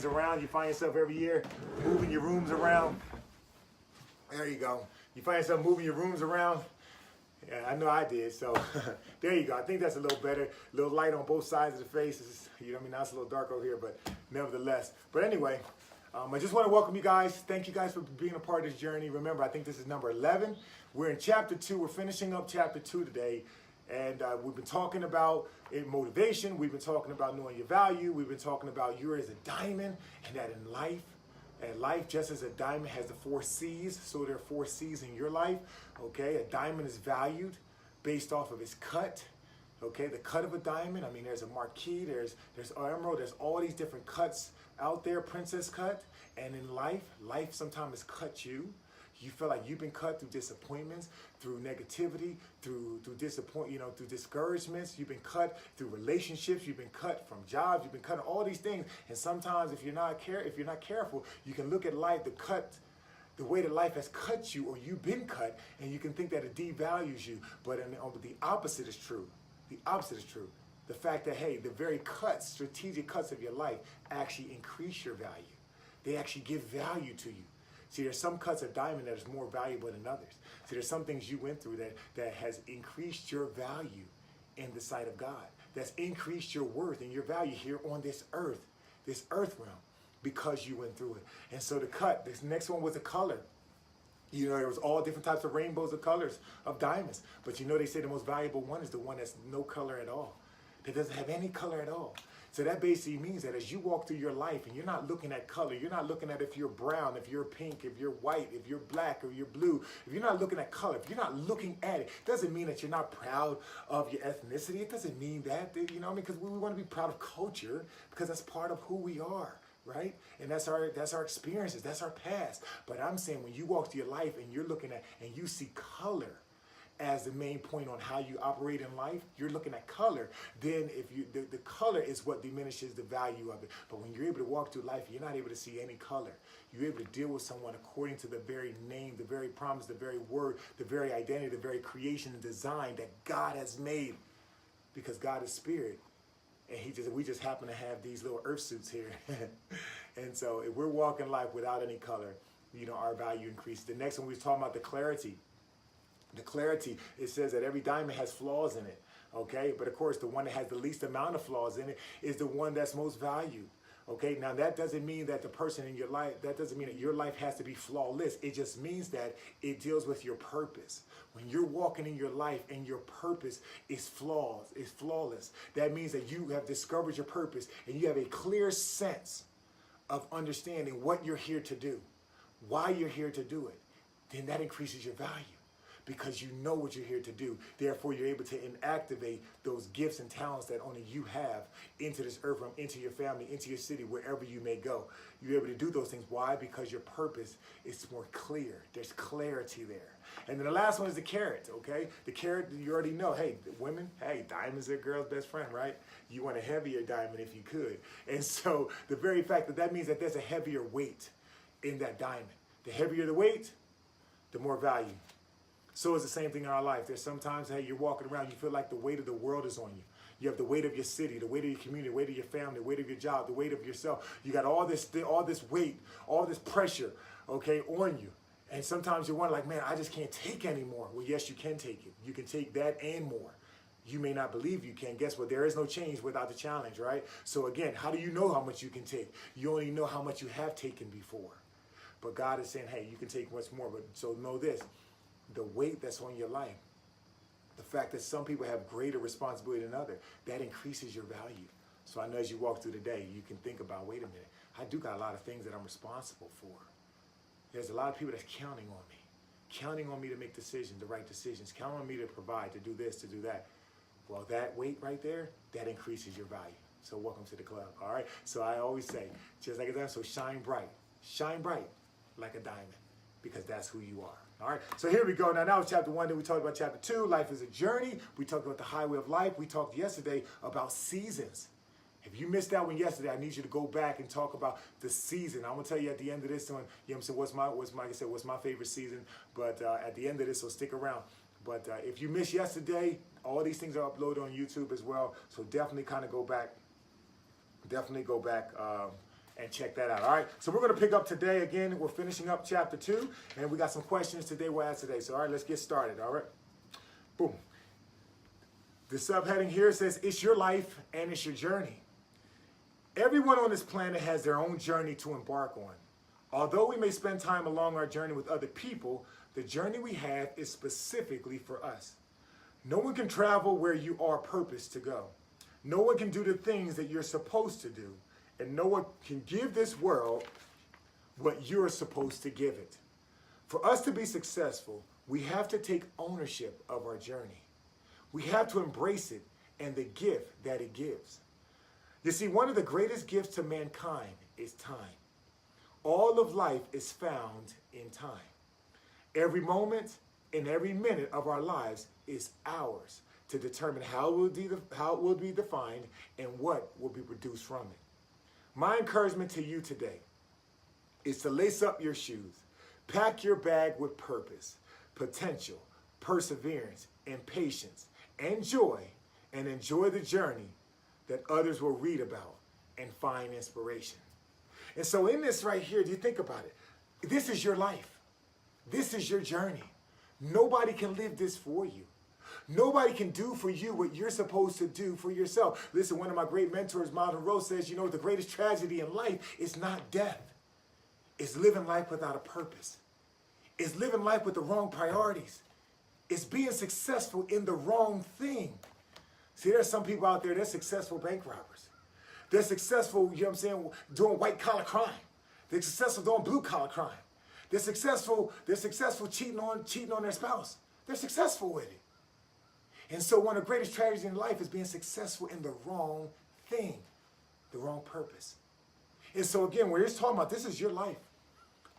around, you find yourself every year moving your rooms around. There you go. You find yourself moving your rooms around. Yeah, I know I did. So there you go. I think that's a little better. A little light on both sides of the face. You know what I mean? Now it's a little dark over here, but nevertheless. But anyway, I just want to welcome you guys. Thank you guys for being a part of this journey. Remember, I think this is number 11. We're in chapter 2. We're finishing up chapter 2 today. And we've been talking about motivation. We've been talking about knowing your value. We've been talking about you as a diamond, and that in life, just as a diamond has the 4 C's, so there are 4 C's in your life. Okay, a diamond is valued based off of its cut. Okay, the cut of a diamond. I mean, there's a marquise, there's emerald, there's all these different cuts out there, princess cut. And in life sometimes cuts you. You feel like you've been cut through disappointments, through negativity, through discouragements. You've been cut through relationships. You've been cut from jobs. You've been cut on all these things. And sometimes, if you're not careful, you can look at life, the way that life has cut you, or you've been cut, and you can think that it devalues you. But the opposite is true. The opposite is true. The fact that, hey, the very cuts, strategic cuts of your life actually increase your value. They actually give value to you. See, there's some cuts of diamond that is more valuable than others. See, there's some things you went through that has increased your value in the sight of God. That's increased your worth and your value here on this earth realm, because you went through it. And so this next one was a color. You know, there was all different types of rainbows of colors of diamonds. But you know, they say the most valuable one is the one that's no color at all. That doesn't have any color at all. So that basically means that as you walk through your life and you're not looking at color, you're not looking at if you're brown, if you're pink, if you're white, if you're black, or you're blue, if you're not looking at color, if you're not looking at it, doesn't mean that you're not proud of your ethnicity. It doesn't mean that, you know what I mean? Because we want to be proud of culture, because that's part of who we are, right? And that's our experiences, that's our past. But I'm saying, when you walk through your life and you're looking at, and you see color as the main point on how you operate in life, you're looking at color, then the color is what diminishes the value of it. But when you're able to walk through life, you're not able to see any color. You're able to deal with someone according to the very name, the very promise, the very word, the very identity, the very creation and design that God has made. Because God is spirit. And we just happen to have these little earth suits here. And so if we're walking life without any color, you know, our value increases. The next one, we was talking about the clarity. The clarity, it says that every diamond has flaws in it, okay? But of course, the one that has the least amount of flaws in it is the one that's most valued, okay? Now, that doesn't mean that the person in your life, that doesn't mean that your life has to be flawless. It just means that it deals with your purpose. When you're walking in your life and your purpose is flawless, that means that you have discovered your purpose and you have a clear sense of understanding what you're here to do, why you're here to do it. Then that increases your value, because you know what you're here to do. Therefore, you're able to inactivate those gifts and talents that only you have into this earth realm, into your family, into your city, wherever you may go. You're able to do those things. Why? Because your purpose is more clear. There's clarity there. And then the last one is the carrot, okay? The carrot, you already know, hey, women, hey, diamonds are a girl's best friend, right? You want a heavier diamond if you could. And so the very fact that means that there's a heavier weight in that diamond. The heavier the weight, the more value. So it's the same thing in our life. There's sometimes, hey, you're walking around, you feel like the weight of the world is on you. You have the weight of your city, the weight of your community, the weight of your family, the weight of your job, the weight of yourself. You got all this weight, all this pressure, okay, on you. And sometimes you're wondering, like, man, I just can't take anymore. Well, yes, you can take it. You can take that and more. You may not believe you can. Guess what? There is no change without the challenge, right? So again, how do you know how much you can take? You only know how much you have taken before. But God is saying, hey, you can take much more. But so know this. The weight that's on your life, the fact that some people have greater responsibility than others, that increases your value. So I know as you walk through the day, you can think about, wait a minute, I do got a lot of things that I'm responsible for. There's a lot of people that's counting on me to make decisions, the right decisions, counting on me to provide, to do this, to do that. Well, that weight right there, that increases your value. So welcome to the club, all right? So I always say, just like a diamond, so shine bright like a diamond, because that's who you are. All right, so here we go. Now that was chapter 1. Then we talked about chapter 2. Life is a journey. We talked about the highway of life. We talked yesterday about seasons. If you missed that one yesterday, I need you to go back and talk about the season. I'm gonna tell you at the end of this one, you know what I'm saying, what's my favorite season. But at the end of this, so stick around. But if you missed yesterday, all these things are uploaded on YouTube as well. So definitely kind of go back. and check that out. All right, so we're going to pick up today. Again, we're finishing up chapter 2, and we got some questions today we'll ask today. So all right, let's get started. All right, boom. The subheading here says, it's your life and it's your journey. Everyone on this planet has their own journey to embark on. Although we may spend time along our journey with other people, the journey we have is specifically for us. No one can travel where you are purposed to go. No one can do the things that you're supposed to do. And no one can give this world what you're supposed to give it. For us to be successful, we have to take ownership of our journey. We have to embrace it and the gift that it gives. You see, one of the greatest gifts to mankind is time. All of life is found in time. Every moment and every minute of our lives is ours to determine how it will be defined and what will be produced from it. My encouragement to you today is to lace up your shoes, pack your bag with purpose, potential, perseverance, and patience, and joy, and enjoy the journey that others will read about and find inspiration. And so in this right here, do you think about it? This is your life. This is your journey. Nobody can live this for you. Nobody can do for you what you're supposed to do for yourself. Listen, one of my great mentors, Miles Monroe, says, you know, the greatest tragedy in life is not death. It's living life without a purpose. It's living life with the wrong priorities. It's being successful in the wrong thing. See, there's some people out there, they're successful bank robbers. They're successful, you know what I'm saying, doing white collar crime. They're successful doing blue collar crime. They're successful cheating on their spouse. They're successful with it. And so one of the greatest tragedies in life is being successful in the wrong thing, the wrong purpose. And so again, we're just talking about this is your life.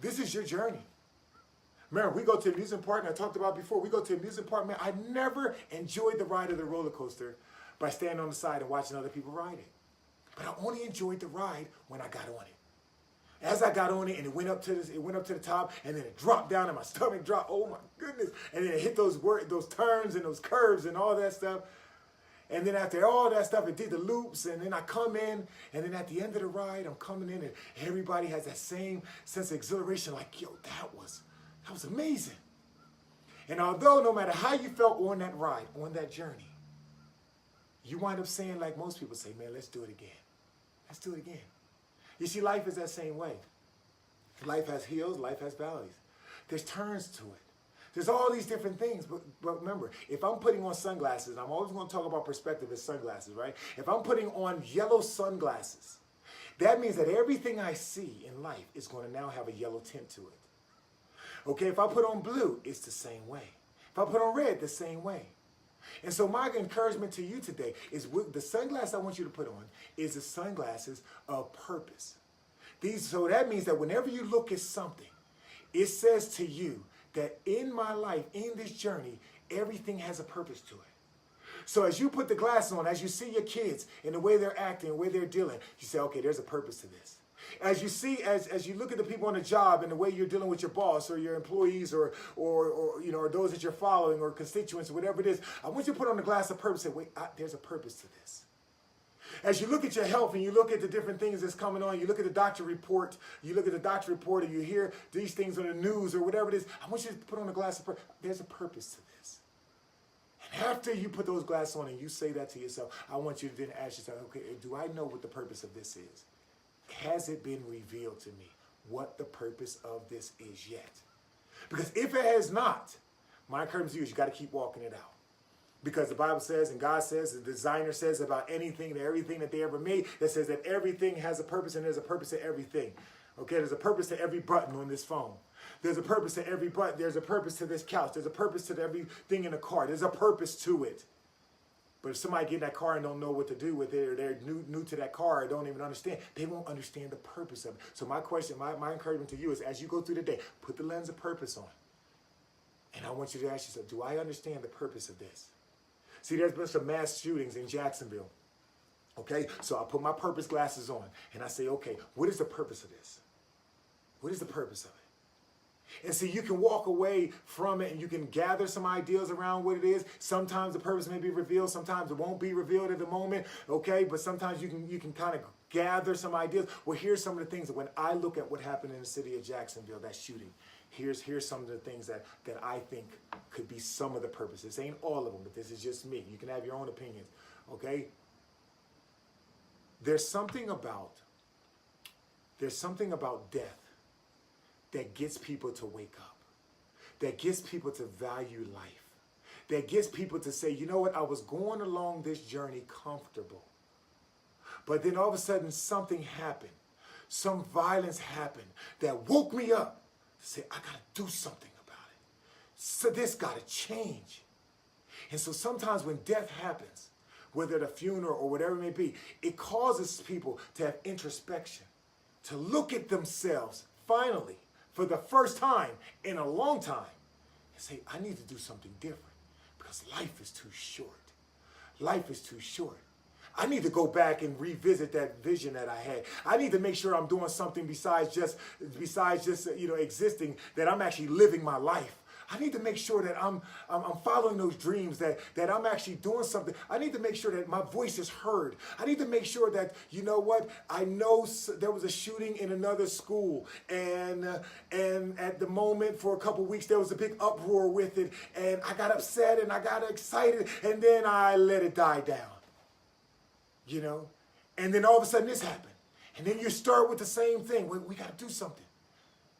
This is your journey. Remember, we go to amusement park, and I talked about before, we go to amusement park, man, I never enjoyed the ride of the roller coaster by standing on the side and watching other people ride it. But I only enjoyed the ride when I got on it. As I got on it and it went up to the top, and then it dropped down and my stomach dropped. Oh my goodness. And then it hit those turns and those curves and all that stuff. And then after all that stuff, it did the loops, and then I come in, and then at the end of the ride, I'm coming in, and everybody has that same sense of exhilaration, like, yo, that was amazing. And although no matter how you felt on that ride, on that journey, you wind up saying, like most people say, man, let's do it again. Let's do it again. You see, life is that same way. Life has hills, life has valleys. There's turns to it. There's all these different things, but remember, if I'm putting on sunglasses, and I'm always going to talk about perspective as sunglasses, right? If I'm putting on yellow sunglasses, that means that everything I see in life is going to now have a yellow tint to it. Okay, if I put on blue, it's the same way. If I put on red, the same way. And so my encouragement to you today is the sunglasses I want you to put on is the sunglasses of purpose. So that means that whenever you look at something, it says to you that in my life, in this journey, everything has a purpose to it. So as you put the glasses on, as you see your kids and the way they're acting, the way they're dealing, you say, okay, there's a purpose to this. As you see, as you look at the people on the job and the way you're dealing with your boss or your employees or you know, or those that you're following or constituents or whatever it is, I want you to put on the glass of purpose and say, wait, there's a purpose to this. As you look at your health and you look at the different things that's coming on, you look at the doctor report, and you hear these things on the news or whatever it is, I want you to put on a glass of purpose. There's a purpose to this. And after you put those glasses on and you say that to yourself, I want you to then ask yourself, okay, do I know what the purpose of this is? Has it been revealed to me what the purpose of this is yet? Because if it has not, my encouragement to you is you got to keep walking it out. Because the Bible says, and God says, the designer says about anything and everything that they ever made, that says that everything has a purpose and there's a purpose to everything. Okay, there's a purpose to every button on this phone. There's a purpose to every button. There's a purpose to this couch. There's a purpose to everything in the car. There's a purpose to it. But if somebody get in that car and don't know what to do with it, or they're new to that car or don't even understand, they won't understand the purpose of it. So my question, my encouragement to you is, as you go through the day, put the lens of purpose on. And I want you to ask yourself, do I understand the purpose of this? See, there's been some mass shootings in Jacksonville. Okay, so I put my purpose glasses on and I say, okay, what is the purpose of this? What is the purpose of it? And see, you can walk away from it and you can gather some ideas around what it is. Sometimes the purpose may be revealed. Sometimes it won't be revealed at the moment. Okay, but sometimes you can kind of gather some ideas. Well, here's some of the things that when I look at what happened in the city of Jacksonville, that shooting, here's some of the things that I think could be some of the purposes. This ain't all of them, but this is just me. You can have your own opinions, okay? There's something about death that gets people to wake up, that gets people to value life, that gets people to say, you know what, I was going along this journey comfortable, but then all of a sudden something happened. Some violence happened that woke me up to say, I gotta do something about it. So this gotta change. And so sometimes when death happens, whether at a funeral or whatever it may be, it causes people to have introspection, to look at themselves finally for the first time in a long time and say, I need to do something different because life is too short. Life is too short. I need to go back and revisit that vision that I had. I need to make sure I'm doing something besides just existing, that I'm actually living my life. I need to make sure that I'm following those dreams, that I'm actually doing something. I need to make sure that my voice is heard. I need to make sure that, you know what, I know there was a shooting in another school, and at the moment for a couple weeks there was a big uproar with it, and I got upset and I got excited, and then I let it die down. You know, and then all of a sudden this happened, and then you start with the same thing. We got to do something.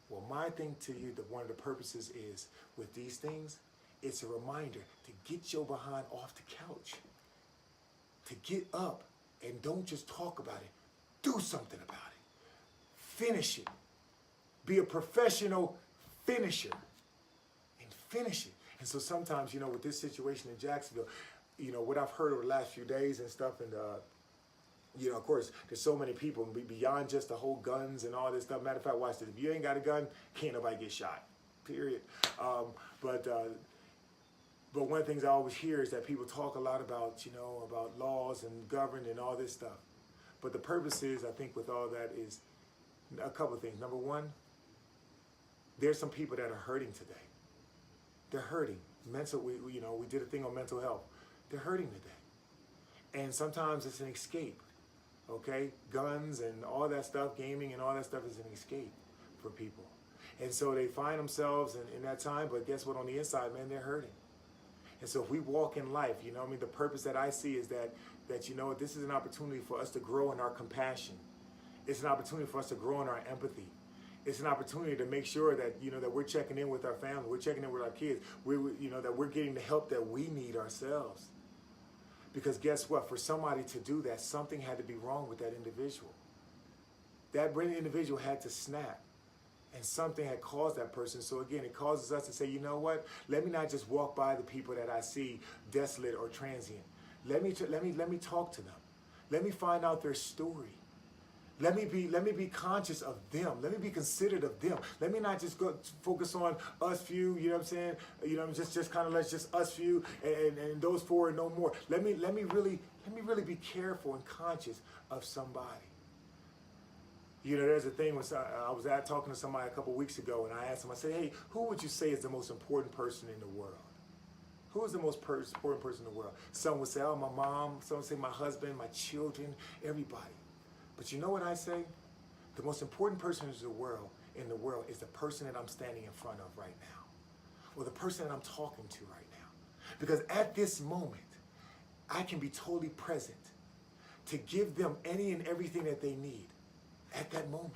Well, my thing to you, that one of the purposes is with these things, it's a reminder to get your behind off the couch, to get up and don't just talk about it. Do something about it. Finish it. Be a professional finisher and finish it. And so sometimes, you know, with this situation in Jacksonville, you know, what I've heard over the last few days and stuff, and you know, of course, there's so many people beyond just the whole guns and all this stuff. Matter of fact, watch this. If you ain't got a gun, can't nobody get shot, period. But one of the things I always hear is that people talk a lot about, you know, about laws and govern and all this stuff. But the purpose is, I think, with all that is a couple of things. Number one, there's some people that are hurting today. They're hurting. We did a thing on mental health. They're hurting today. And sometimes it's an escape. Okay, guns and all that stuff, gaming and all that stuff is an escape for people. And so they find themselves in that time, but guess what, on the inside, man, they're hurting. And so if we walk in life, you know, I mean, the purpose that I see is that you know, this is an opportunity for us to grow in our compassion. It's an opportunity for us to grow in our empathy. It's an opportunity to make sure that, you know, that we're checking in with our family, we're checking in with our kids, that we're getting the help that we need ourselves. Because guess what? For somebody to do that, something had to be wrong with that individual. That individual had to snap. And something had caused that person. So again, it causes us to say, you know what? Let me not just walk by the people that I see desolate or transient. Let me talk to them. Let me find out their story. Let me be conscious of them. Let me be considerate of them. Let me not just go focus on us few, you know what I'm saying? You know, just kind of let's just us few and those four and no more. Let me really be careful and conscious of somebody. You know, there's a thing when I was talking to somebody a couple weeks ago, and I asked them, I said, hey, who would you say is the most important person in the world? Who is the most important person in the world? Some would say, oh, my mom. Some would say my husband, my children, everybody. But you know what I say? The most important person in the world is the person that I'm standing in front of right now, or the person that I'm talking to right now. Because at this moment, I can be totally present to give them any and everything that they need at that moment.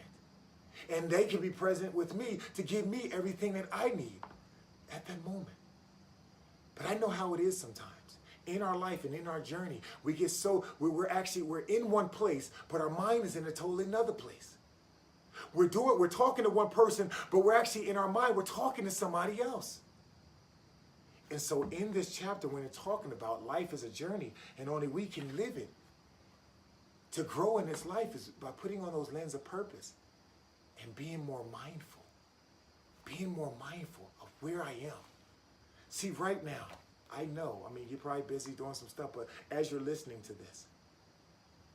And they can be present with me to give me everything that I need at that moment. But I know how it is sometimes. In our life and in our journey, we get we're in one place, but our mind is in a totally another place. We're talking to one person, but we're actually in our mind, we're talking to somebody else. And so in this chapter, when it's talking about life as a journey and only we can live it, to grow in this life is by putting on those lenses of purpose and being more mindful of where I am. See, right now, I know, I mean, you're probably busy doing some stuff, but as you're listening to this,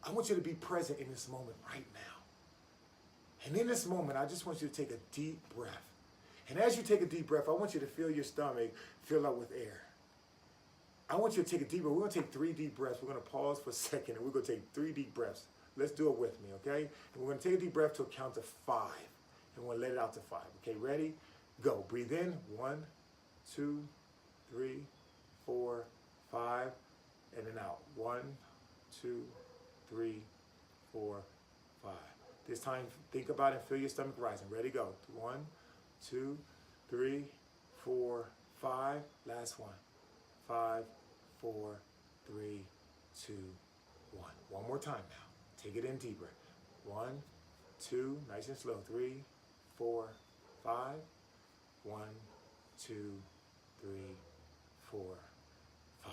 I want you to be present in this moment right now. And in this moment, I just want you to take a deep breath. And as you take a deep breath, I want you to feel your stomach fill up with air. I want you to take a deep breath. We're going to take 3 deep breaths. We're going to pause for a second, and we're going to take 3 deep breaths. Let's do it with me, okay? And we're gonna take a deep breath to a count of 5. And we're gonna let it out to 5. Okay, ready? Go. Breathe in. 1, 2, 3, 4, 5. And then out. 1, 2, 3, 4, 5. This time, think about it and feel your stomach rising. Ready, go. 1, 2, 3, 4, 5. Last one. 5, 4, 3, 2, 1. One more time now. Take it in deeper. 1, 2, nice and slow. 3, 4, 5. 1, 2, 3, 4, 5.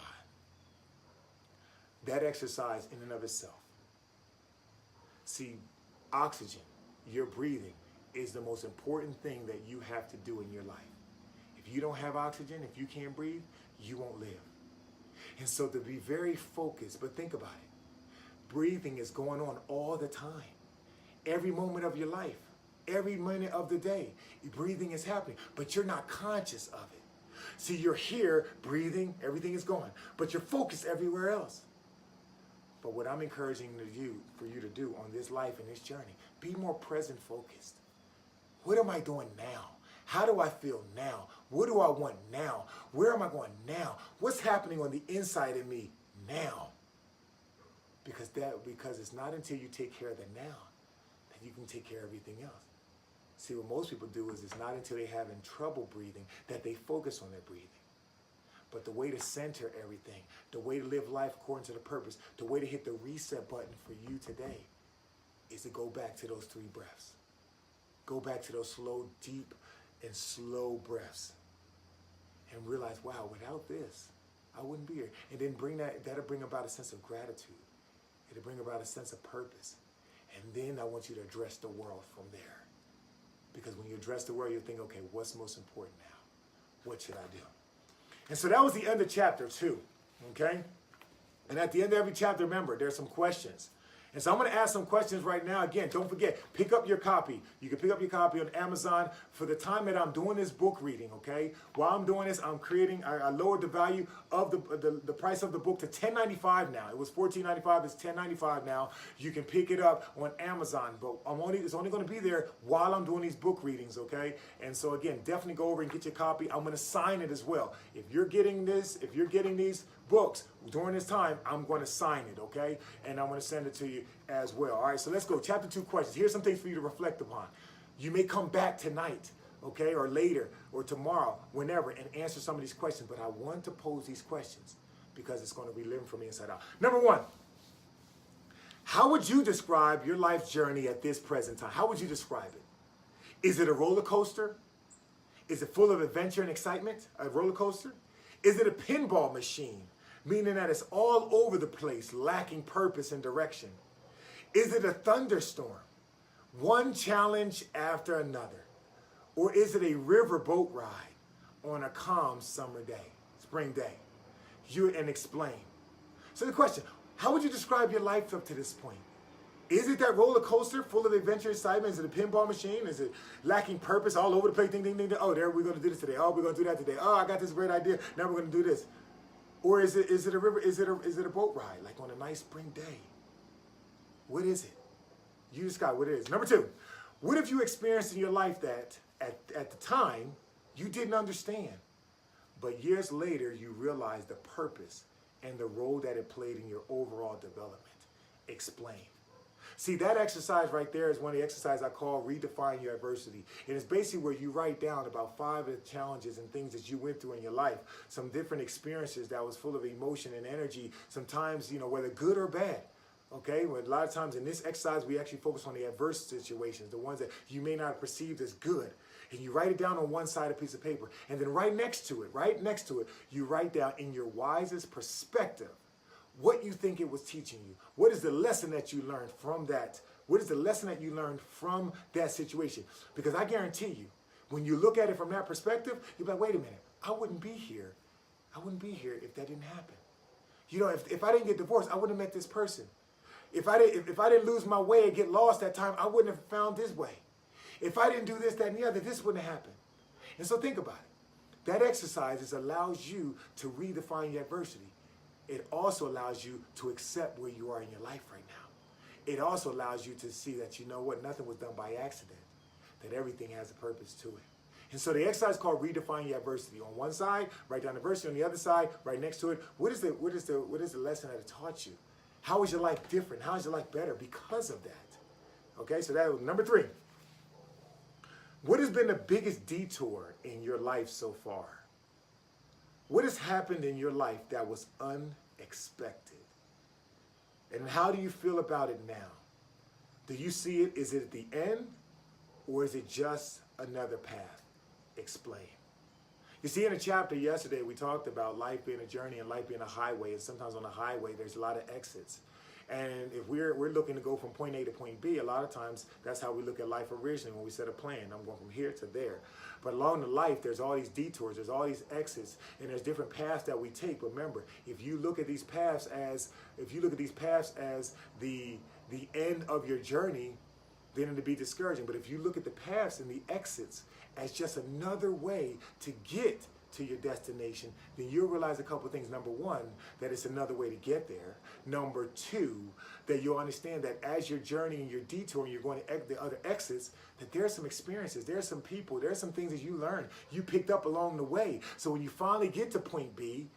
That exercise in and of itself. See, oxygen, your breathing, is the most important thing that you have to do in your life. If you don't have oxygen, if you can't breathe, you won't live. And so to be very focused, but think about it. Breathing is going on all the time. Every moment of your life, every minute of the day, breathing is happening, but you're not conscious of it. See, you're here breathing, everything is going, but you're focused everywhere else. But what I'm encouraging for you to do on this life and this journey, be more present focused. What am I doing now? How do I feel now? What do I want now? Where am I going now? What's happening on the inside of me now? Because it's not until you take care of the now that you can take care of everything else. See, what most people do is it's not until they're having trouble breathing that they focus on their breathing. But the way to center everything, the way to live life according to the purpose, the way to hit the reset button for you today is to go back to those 3 breaths. Go back to those slow, deep, and slow breaths. And realize, wow, without this, I wouldn't be here. And then that'll bring about a sense of gratitude. It'll bring about a sense of purpose. And then I want you to address the world from there. Because when you address the world, you'll think, okay, what's most important now? What should I do? And so that was the end of chapter 2, okay? And at the end of every chapter, remember, there's some questions. And so I'm going to ask some questions right now. Again, don't forget, pick up your copy. You can pick up your copy on Amazon for the time that I'm doing this book reading, okay? While I'm doing this, I lowered the value of the price of the book to $10.95 now. It was $14.95, it's $10.95 now. You can pick it up on Amazon, but it's only going to be there while I'm doing these book readings, okay? And so again, definitely go over and get your copy. I'm going to sign it as well. If you're getting these books during this time, I'm going to sign it, okay? And I'm going to send it to you as well. All right, so let's go. Chapter 2 questions. Here's some things for you to reflect upon. You may come back tonight, okay, or later, or tomorrow, whenever, and answer some of these questions. But I want to pose these questions because it's going to be living from the inside out. Number 1, how would you describe your life journey at this present time? How would you describe it? Is it a roller coaster? Is it full of adventure and excitement? A roller coaster? Is it a pinball machine? Meaning that it's all over the place, lacking purpose and direction. Is it a thunderstorm? One challenge after another. Or is it a riverboat ride on a calm summer day, spring day? And explain. So the question, how would you describe your life up to this point? Is it that roller coaster full of adventure and excitement? Is it a pinball machine? Is it lacking purpose all over the place? Ding, ding, ding, ding. Oh, there, we're going to do this today. Oh, we're going to do that today. Oh, I got this great idea. Now we're going to do this. Or is it a river? Is it a boat ride, like on a nice spring day? What is it? You describe what it is. Number 2, what have you experienced in your life that at the time you didn't understand, but years later you realized the purpose and the role that it played in your overall development? Explain. See, that exercise right there is one of the exercises I call Redefine University. And it's basically where you write down about 5 of the challenges and things that you went through in your life, some different experiences that was full of emotion and energy, sometimes, whether good or bad. Okay, well, a lot of times in this exercise, we actually focus on the adverse situations, the ones that you may not have perceived as good. And you write it down on one side of a piece of paper. And then right next to it, you write down in your wisest perspective what you think it was teaching you. What is the lesson that you learned from that? What is the lesson that you learned from that situation? Because I guarantee you, when you look at it from that perspective, you're like, wait a minute, I wouldn't be here. I wouldn't be here if that didn't happen. If I didn't get divorced, I wouldn't have met this person. If I didn't lose my way and get lost that time, I wouldn't have found this way. If I didn't do this, that, and the other, this wouldn't have happened. And so think about it. That exercise allows you to redefine your adversity. It also allows you to accept where you are in your life right now. it also allows you to see that, you know what, nothing was done by accident, that everything has a purpose to it. And so the exercise is called Redefine University. On one side, write down the university. On the other side, right next to it, what is the lesson that it taught you? How is your life different? How is your life better because of that? Okay, so that was number 3. What has been the biggest detour in your life so far? What has happened in your life that was unexpected? And how do you feel about it now? Do you see it? Is it at the end, or is it just another path? Explain. You see, in a chapter yesterday, we talked about life being a journey and life being a highway. And sometimes on a highway, there's a lot of exits. And if we're looking to go from point A to point B, a lot of times that's how we look at life originally when we set a plan. I'm going from here to there. But along the life, there's all these detours, there's all these exits, and there's different paths that we take. But remember, if you look at these paths as the end of your journey, then it'll be discouraging. But if you look at the paths and the exits as just another way to get to your destination, then you'll realize a couple of things. Number 1, that it's another way to get there. Number 2, that you'll understand that as your journey and your detour and you're going to the other exits, that there's some experiences, there's some people, there's some things that you learned, you picked up along the way. So when you finally get to point B,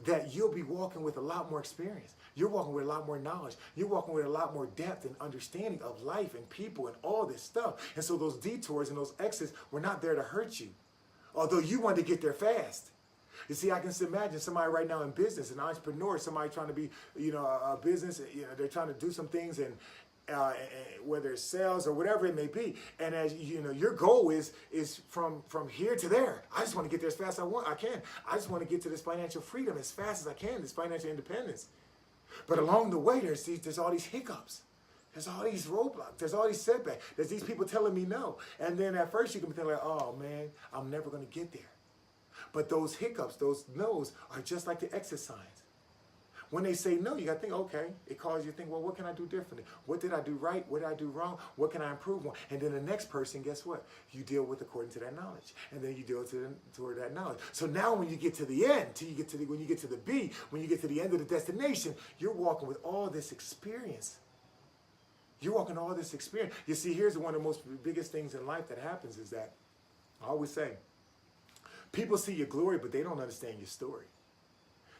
that you'll be walking with a lot more experience. You're walking with a lot more knowledge. You're walking with a lot more depth and understanding of life and people and all this stuff. And so those detours and those exits were not there to hurt you, although you wanted to get there fast. You see, I can imagine somebody right now in business, an entrepreneur, somebody trying to be, a business, they're trying to do some things, and whether it's sales or whatever it may be. And as you know, your goal is from here to there. I just want to get there as fast as I can. I just want to get to this financial freedom as fast as I can, this financial independence. But along the way, there's all these hiccups. There's all these roadblocks. There's all these setbacks. There's these people telling me no. And then at first you can be thinking like, oh man, I'm never going to get there. But those hiccups, those no's are just like the exit signs. When they say no, you got to think, okay, it causes you to think, well, what can I do differently? What did I do right? What did I do wrong? What can I improve on? And then the next person, guess what? You deal with according to that knowledge. And then you deal toward that knowledge. So now when you get to the end, when you get to the B, when you get to the end of the destination, you're walking with all this experience. You're walking all this experience. You see, here's one of the most biggest things in life that happens is that, I always say, people see your glory, but they don't understand your story.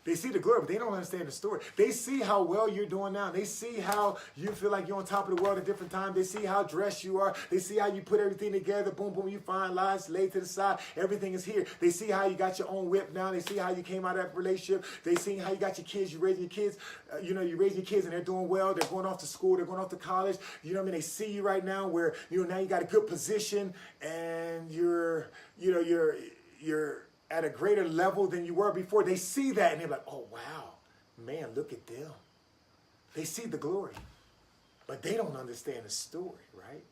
They see the glory, but they don't understand the story. They see how well you're doing now. They see how you feel like you're on top of the world at different times. They see how dressed you are. They see how you put everything together. Boom, boom, you find lies laid to the side. Everything is here. They see how you got your own whip now. They see how you came out of that relationship. They see how you got your kids. You raising your kids. You raising your kids and they're doing well. They're going off to school. They're going off to college. You know what I mean? They see you right now where, now you got a good position and you're at a greater level than you were before. They see that and they're like, oh, wow, man, look at them. They see the glory, but they don't understand the story, right?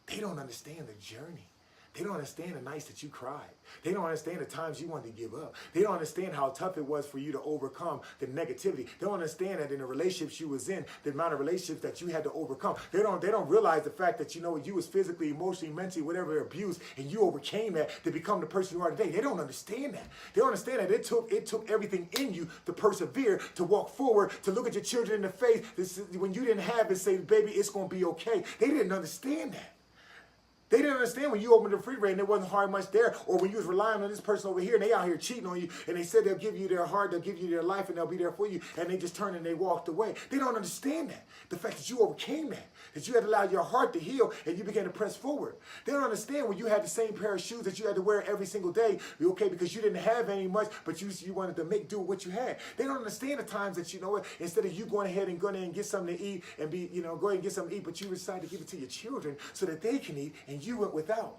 They don't understand the journey. They don't understand the nights that you cried. They don't understand the times you wanted to give up. They don't understand how tough it was for you to overcome the negativity. They don't understand that in the relationships you was in, the amount of relationships that you had to overcome. They don't realize the fact that, you was physically, emotionally, mentally, whatever abused, and you overcame that to become the person you are today. They don't understand that. They don't understand that it took everything in you to persevere, to walk forward, to look at your children in the face. When you didn't have it, say, baby, it's going to be okay. They didn't understand that. They didn't understand when you opened the refrigerator and there wasn't hardly much there, or when you was relying on this person over here and they out here cheating on you and they said they'll give you their heart, they'll give you their life, and they'll be there for you, and they just turned and they walked away. They don't understand that. The fact that you overcame that you had allowed your heart to heal and you began to press forward. They don't understand when you had the same pair of shoes that you had to wear every single day, okay, because you didn't have any much, but you wanted to make do with what you had. They don't understand the times that, instead of you going ahead and going in and get something to eat and go ahead and get something to eat, but you decided to give it to your children so that they can eat, and you went without.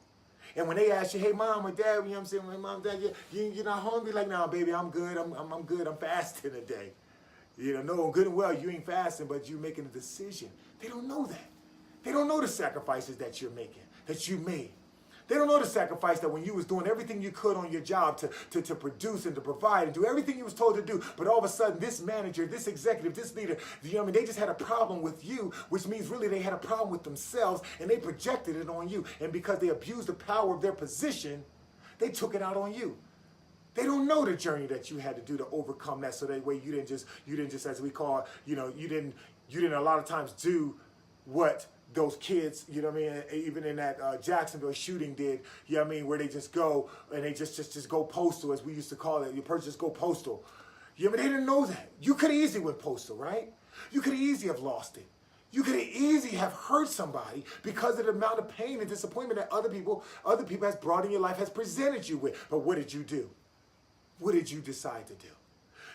And when they ask you, hey, mom or dad, you know what I'm saying, mom, dad, you're not hungry? Like, no, baby, I'm good. I'm good. I'm fasting today. No, good and well, you ain't fasting, but you're making a decision. They don't know that. They don't know the sacrifices that you're making, that you made. They don't know the sacrifice that when you was doing everything you could on your job to produce and to provide and do everything you was told to do, but all of a sudden this manager, this executive, this leader, they just had a problem with you, which means really they had a problem with themselves, and they projected it on you. And because they abused the power of their position, they took it out on you. They don't know the journey that you had to do to overcome that, so that way you didn't just, as we call, you didn't You didn't a lot of times do what those kids, you know what I mean, even in that Jacksonville shooting did, you know what I mean, where they just go and they just go postal, as we used to call it. Your person just go postal. You know what I mean? They didn't know that. You could have easily went postal, right? You could have easily have lost it. You could have easily have hurt somebody because of the amount of pain and disappointment that other people has brought in your life, has presented you with. But what did you do? What did you decide to do?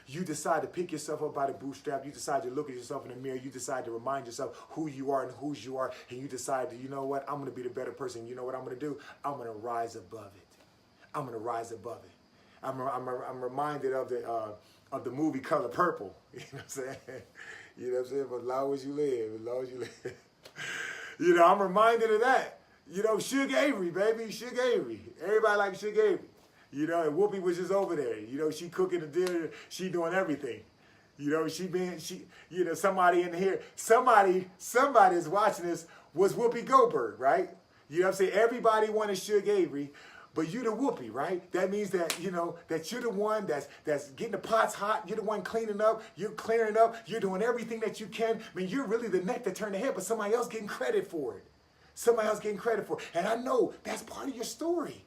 You decide to pick yourself up by the bootstrap. You decide to look at yourself in the mirror. You decide to remind yourself who you are and whose you are. And you decide to, you know what? I'm going to be the better person. You know what I'm going to do? I'm going to rise above it. I'm going to rise above it. I'm reminded of the movie Color Purple. You know what I'm saying? You know what I'm saying? But as long as you live, as long as you live. You know, I'm reminded of that. You know, Suge Avery, baby. Suge Avery. Everybody likes Suge Avery. You know, and Whoopi was just over there. You know, she cooking the dinner, she doing everything. You know, you know, somebody in here, somebody is watching this was Whoopi Goldberg, right? You know what I'm saying? Everybody wanted Suge Avery, but you the Whoopi, right? That means that, you know, that you're the one that's getting the pots hot, you're the one cleaning up, you're clearing up, you're doing everything that you can. I mean, you're really the neck that turned the head, but somebody else getting credit for it. Somebody else getting credit for it. And I know that's part of your story.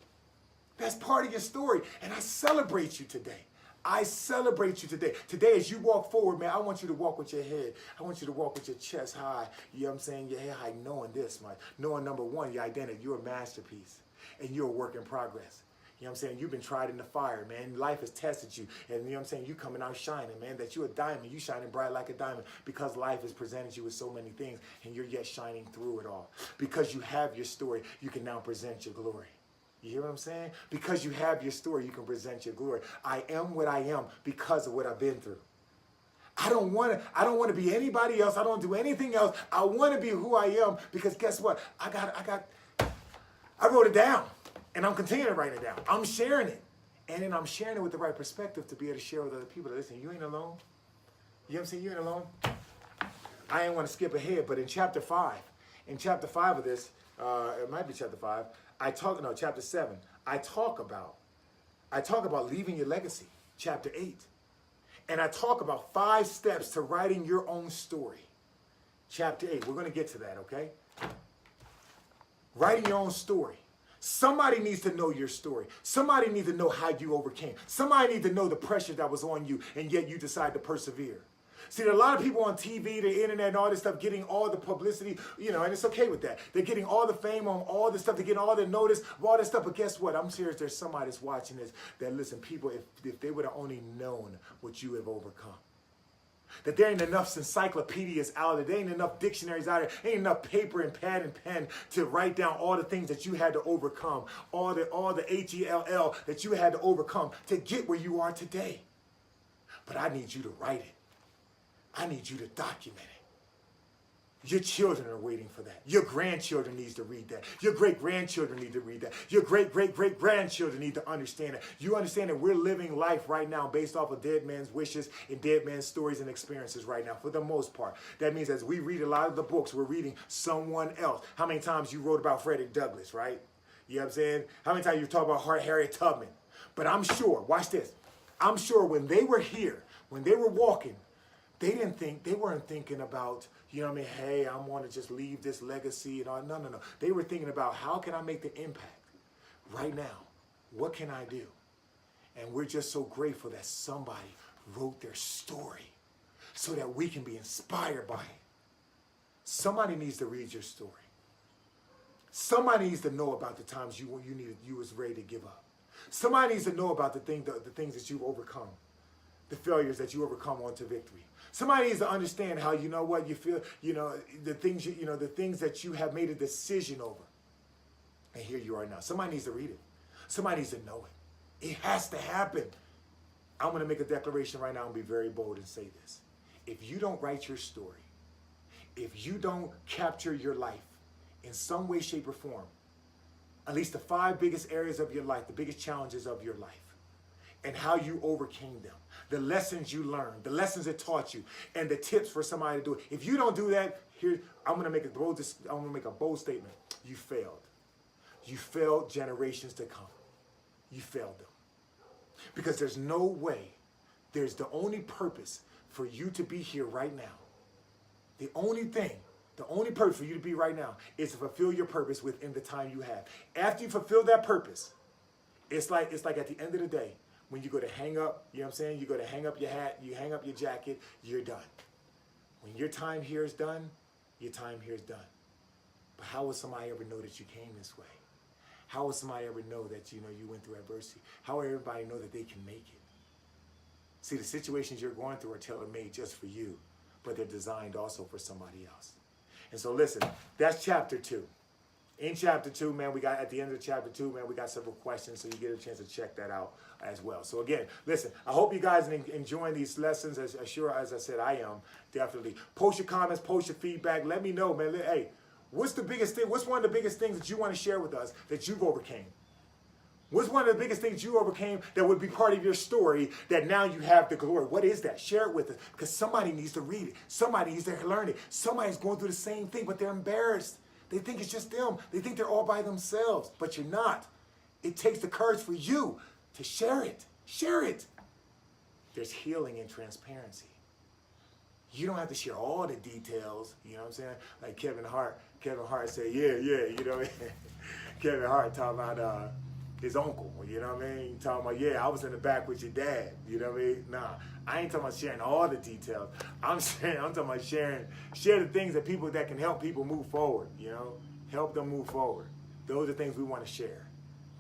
That's part of your story. And I celebrate you today. I celebrate you today. Today, as you walk forward, man, I want you to walk with your head. I want you to walk with your chest high. You know what I'm saying? Your head high, knowing this, man. Knowing, number one, your identity. You're a masterpiece. And you're a work in progress. You know what I'm saying? You've been tried in the fire, man. Life has tested you. And you know what I'm saying? You coming out shining, man. That you're a diamond. You shining bright like a diamond because life has presented you with so many things and you're yet shining through it all. Because you have your story, you can now present your glory. You hear what I'm saying? Because you have your story, you can present your glory. I am what I am because of what I've been through. I don't want to be anybody else. I don't do anything else. I want to be who I am because guess what? I wrote it down and I'm continuing to write it down. I'm sharing it. And then I'm sharing it with the right perspective to be able to share with other people. Listen, you ain't alone. You know what I'm saying? You ain't alone. I ain't want to skip ahead, but in chapter 5 of this, it might be chapter 5, chapter 7, I talk about leaving your legacy, chapter 8. And I talk about 5 steps to writing your own story, chapter 8. We're going to get to that, okay? Writing your own story. Somebody needs to know your story. Somebody needs to know how you overcame. Somebody needs to know the pressure that was on you, and yet you decide to persevere. See, there are a lot of people on TV, the internet, and all this stuff getting all the publicity, you know, and it's okay with that. They're getting all the fame on all this stuff. They're getting all the notice, all this stuff. But guess what? I'm serious. There's somebody that's watching this that, listen, people, if they would have only known what you have overcome. That there ain't enough encyclopedias out there. There ain't enough dictionaries out there. Ain't enough paper and pad and pen to write down all the things that you had to overcome. All the H-E-L-L that you had to overcome to get where you are today. But I need you to write it. I need you to document it. Your children are waiting for that. Your grandchildren need to read that. Your great-grandchildren need to read that. Your great-great-great-grandchildren need to understand it. You understand that we're living life right now based off of dead man's wishes and dead man's stories and experiences right now, for the most part. That means as we read a lot of the books, we're reading someone else. How many times you wrote about Frederick Douglass, right? You know what I'm saying? How many times you talk about Harriet Tubman? But I'm sure, watch this, I'm sure when they were here, when they were walking, they weren't thinking about, you know what I mean, hey, I want to just leave this legacy and all. No. They were thinking about, how can I make the impact right now? What can I do? And we're just so grateful that somebody wrote their story so that we can be inspired by it. Somebody needs to read your story. Somebody needs to know about the times you was ready to give up. Somebody needs to know about the things that you've overcome, the failures that you overcome onto victory. Somebody needs to understand how, you know what, you feel, you know, the things that you have made a decision over. And here you are now. Somebody needs to read it. Somebody needs to know it. It has to happen. I'm going to make a declaration right now and be very bold and say this. If you don't write your story, if you don't capture your life in some way, shape, or form, at least the 5 biggest areas of your life, the biggest challenges of your life, and how you overcame them, the lessons you learned, the lessons it taught you, and the tips for somebody to do it. If you don't do that, here I'm going to make a bold statement. You failed. You failed generations to come. You failed them. Because there's no way, there's the only purpose for you to be here right now. The only purpose for you to be right now is to fulfill your purpose within the time you have. After you fulfill that purpose, it's like at the end of the day, when you go to hang up, you know what I'm saying? You go to hang up your hat, you hang up your jacket, you're done. When your time here is done, your time here is done. But how will somebody ever know that you came this way? How will somebody ever know that you went through adversity? How will everybody know that they can make it? See, the situations you're going through are tailor-made just for you, but they're designed also for somebody else. And so listen, that's chapter 2. In chapter 2, man, at the end of chapter 2, man, we got several questions, so you get a chance to check that out as well. So again, listen, I hope you guys are enjoying these lessons as sure as I said I am, definitely. Post your comments, post your feedback. Let me know, man. Hey, what's the biggest thing? What's one of the biggest things that you want to share with us that you've overcame? What's one of the biggest things you overcame that would be part of your story that now you have the glory? What is that? Share it with us, because somebody needs to read it. Somebody needs to learn it. Somebody's going through the same thing, but they're embarrassed. They think it's just them. They think they're all by themselves, but you're not. It takes the courage for you to share it. Share it. There's healing in transparency. You don't have to share all the details, you know what I'm saying? Like Kevin Hart said, yeah, Kevin Hart talking about his uncle, you know what I mean? Talking about, I was in the back with your dad, you know what I mean? Nah, I ain't talking about sharing all the details. I'm talking about share the things that can help people move forward, help them move forward. Those are things we want to share.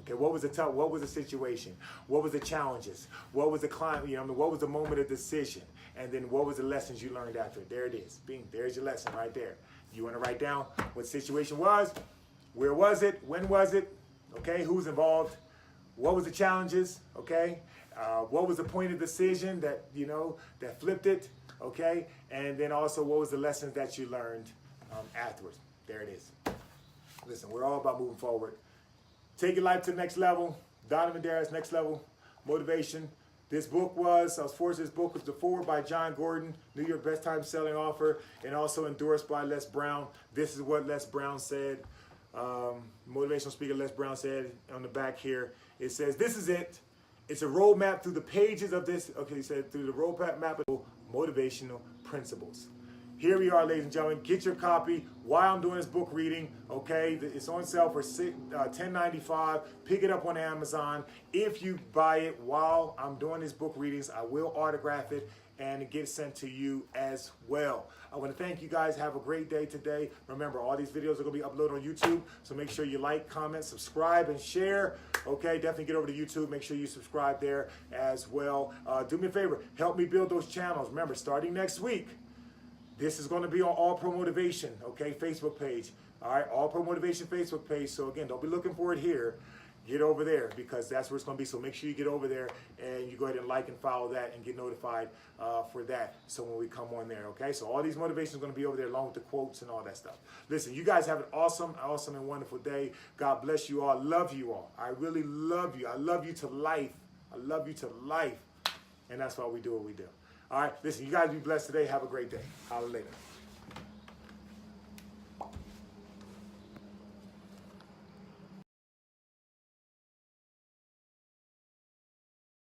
Okay, what was the situation? What was the challenges? What was the climate? What was the moment of decision? And then what was the lessons you learned after? There it is. Bing, there's your lesson right there. You want to write down what the situation was, where was it, when was it, okay, who's involved, what was the challenges, okay, what was the point of decision that flipped it, okay, and then also what was the lessons that you learned afterwards. There it is. Listen, we're all about moving forward. Take your life to the next level. Donovin Darius, Next Level Motivation. This book I was fortunate, this book was The Forward by John Gordon, New York Best Time Selling Author, and also endorsed by Les Brown. This is what Les Brown said. Motivational speaker Les Brown said on the back here. It says, this is it. It's a roadmap through the pages of this. Okay, he said through the roadmap of motivational principles. Here we are, ladies and gentlemen. Get your copy while I'm doing this book reading. Okay, it's on sale for $10.95. Pick it up on Amazon. If you buy it while I'm doing these book readings, I will autograph it and get sent to you as well. I want to thank you guys. Have a great day today. Remember, all these videos are going to be uploaded on YouTube, so make sure you like, comment, subscribe, and share. Okay, definitely get over to YouTube. Make sure you subscribe there as well. Do me a favor. Help me build those channels. Remember, starting next week, this is going to be on All Pro Motivation, okay, Facebook page. All right, All Pro Motivation Facebook page. So again, don't be looking for it here. Get over there, because that's where it's going to be. So make sure you get over there and you go ahead and like and follow that and get notified for that. So when we come on there, okay? So all these motivations are going to be over there along with the quotes and all that stuff. Listen, you guys have an awesome and wonderful day. God bless you all. Love you all. I really love you. I love you to life. I love you to life. And that's why we do what we do. All right, listen, you guys be blessed today. Have a great day. Holla later.